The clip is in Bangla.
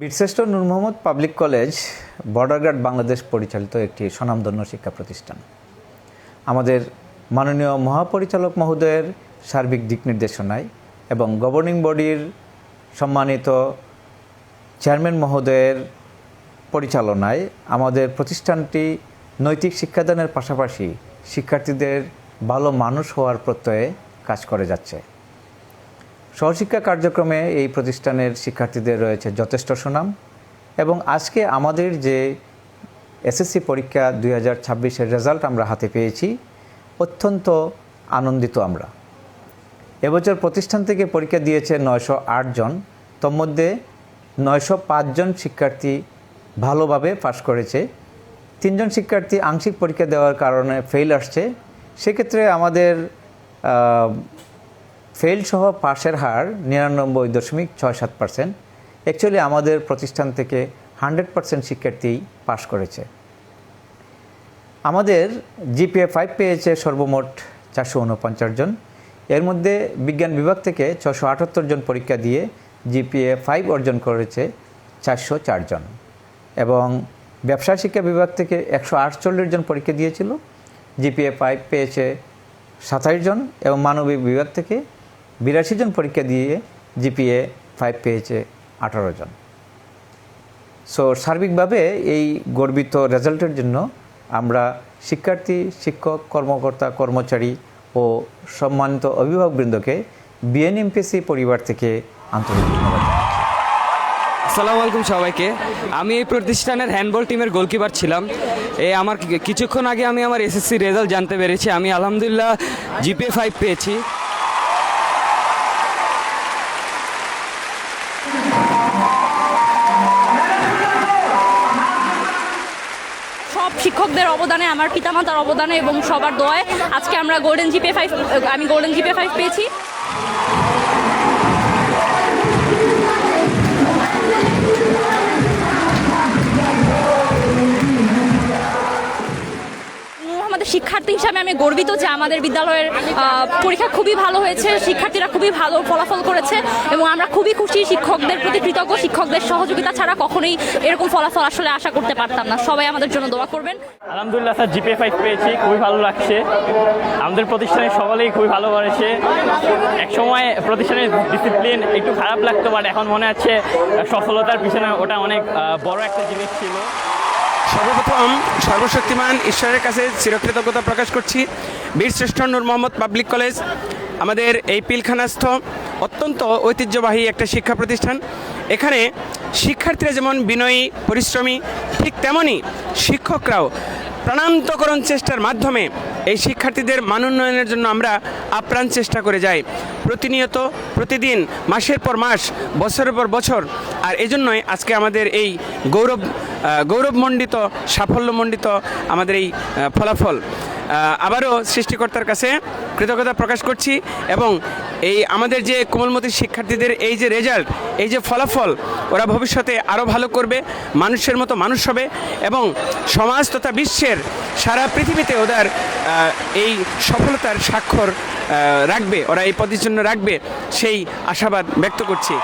বীরশ্রেষ্ঠ Noor Mohammad Public College Border Guard Bangladesh পরিচালিত একটি স্বনামধন্য শিক্ষা প্রতিষ্ঠান। আমাদের মাননীয় মহাপরিচালক মহোদয়ের সার্বিক দিক নির্দেশনায় এবং গভর্নিং বডির সম্মানিত চেয়ারম্যান মহোদয়ের পরিচালনায় আমাদের প্রতিষ্ঠানটি নৈতিক শিক্ষাদানের পাশাপাশি শিক্ষার্থীদের ভালো মানুষ হওয়ার প্রত্যয়ে কাজ করে যাচ্ছে। সহশিক্ষা কার্যক্রমে এই প্রতিষ্ঠানের শিক্ষার্থীদের রয়েছে যথেষ্ট সুনাম এবং আজকে আমাদের যে এসএসসি পরীক্ষা 2026-এর রেজাল্ট আমরা হাতে পেয়েছি, অত্যন্ত আনন্দিত আমরা। এবছর প্রতিষ্ঠান থেকে পরীক্ষা দিয়েছে 908 জন, তোর মধ্যে 905 জন শিক্ষার্থী ভালোভাবে পাস করেছে। 3 জন শিক্ষার্থী আংশিক পরীক্ষা দেওয়ার কারণে ফেল আসছে। সেক্ষেত্রে আমাদের ফেল সহ পাশের হার 99.67%। অ্যাকচুয়ালি আমাদের প্রতিষ্ঠান থেকে 100% শিক্ষার্থী পাশ করেছে। আমাদের জিপিএ 5 পেয়েছে সর্বমোট 449 জন। এর মধ্যে বিজ্ঞান বিভাগ থেকে 678 জন পরীক্ষা দিয়ে জিপিএ 5 অর্জন করেছে 404 জন এবং ব্যবসা শিক্ষা বিভাগ থেকে 148 জন পরীক্ষা দিয়েছিল, জিপিএ 5 পেয়েছে 27 জন এবং মানবিক বিভাগ থেকে 82 জন পরীক্ষা দিয়ে জিপিএ 5 পেয়েছে 18 জন। সো সার্বিকভাবে এই গর্বিত রেজাল্টের জন্য আমরা শিক্ষার্থী, শিক্ষক, কর্মকর্তা, কর্মচারী ও সম্মানিত অভিভাবকবৃন্দকে বিএনএমপিসি পরিবার থেকে আন্তরিক ধন্যবাদ জানাচ্ছি। আসসালামু আলাইকুম সবাইকে। আমি এই প্রতিষ্ঠানের হ্যান্ডবল টিমের গোলকিপার ছিলাম। আমার কিছুক্ষণ আগে আমি আমার এসএসসি রেজাল্ট জানতে পেরেছি। আমি আলহামদুলিল্লাহ জিপিএ 5 পেয়েছি। সব শিক্ষকদের অবদানে, আমার পিতামাতার অবদানে এবং সবার দোয়ায় আজকে আমরা আমি গোল্ডেন জিপিএ 5 পেয়েছি। আমাদের শিক্ষার্থী হিসাবে আমি গর্বিত যে আমাদের বিদ্যালয়ের পরীক্ষা খুবই ভালো হয়েছে, শিক্ষার্থীরা খুবই ভালো ফলাফল করেছে এবং আমরা খুবই খুশি। শিক্ষকদের প্রতি কৃতজ্ঞ। শিক্ষকদের সহযোগিতা ছাড়া কখনোই এরকম ফলাফল আসলে আশা করতে পারতাম না। সবাই আমাদের জন্য দোয়া করবেন। আলহামদুলিল্লাহ স্যার, জিপিএ 5 পেয়েছি, খুবই ভালো লাগছে। আমাদের প্রতিষ্ঠানের সকলেই খুবই ভালো করেছে। একসময় প্রতিষ্ঠানের ডিসিপ্লিন একটু খারাপ লাগতো, বাট এখন মনে হচ্ছে সফলতার পিছনে ওটা অনেক বড় একটা জিনিস ছিল। সর্বপ্রথম সর্বশক্তিমান ঈশ্বরের কাছে চিরকৃতজ্ঞতা প্রকাশ করছি। বীরশ্রেষ্ঠ নূর মোহাম্মদ পাবলিক কলেজ আমাদের এই পিলখানাস্থ অত্যন্ত ঐতিহ্যবাহী একটা শিক্ষা প্রতিষ্ঠান। এখানে শিক্ষার্থীরা যেমন বিনয়ী, পরিশ্রমী, ঠিক তেমনই শিক্ষকরাও প্রাণান্তকরণ চেষ্টার মাধ্যমে এই শিক্ষার্থীদের মানোন্নয়নের জন্য আমরা আপ্রাণ চেষ্টা করে যাই প্রতিনিয়ত, প্রতিদিন, মাসের পর মাস, বছরের পর বছর। আর এজন্যই আজকে আমাদের এই গৌরবমণ্ডিত, সাফল্যমণ্ডিত আমাদের এই ফলাফল। আবারও সৃষ্টিকর্তার কাছে কৃতজ্ঞতা প্রকাশ করছি এবং এই আমাদের যে কোমলমতি শিক্ষার্থীদের এই যে রেজাল্ট, এই যে ফলাফল, ওরা ভবিষ্যতে আরও ভালো করবে, মানুষের মতো মানুষ হবে এবং সমাজ তথা বিশ্বের সারা পৃথিবীতে ওদের এই সফলতার স্বাক্ষর রাখবে, ওরা এই পদের জন্য রাখবে, সেই আশাবাদ ব্যক্ত করছি।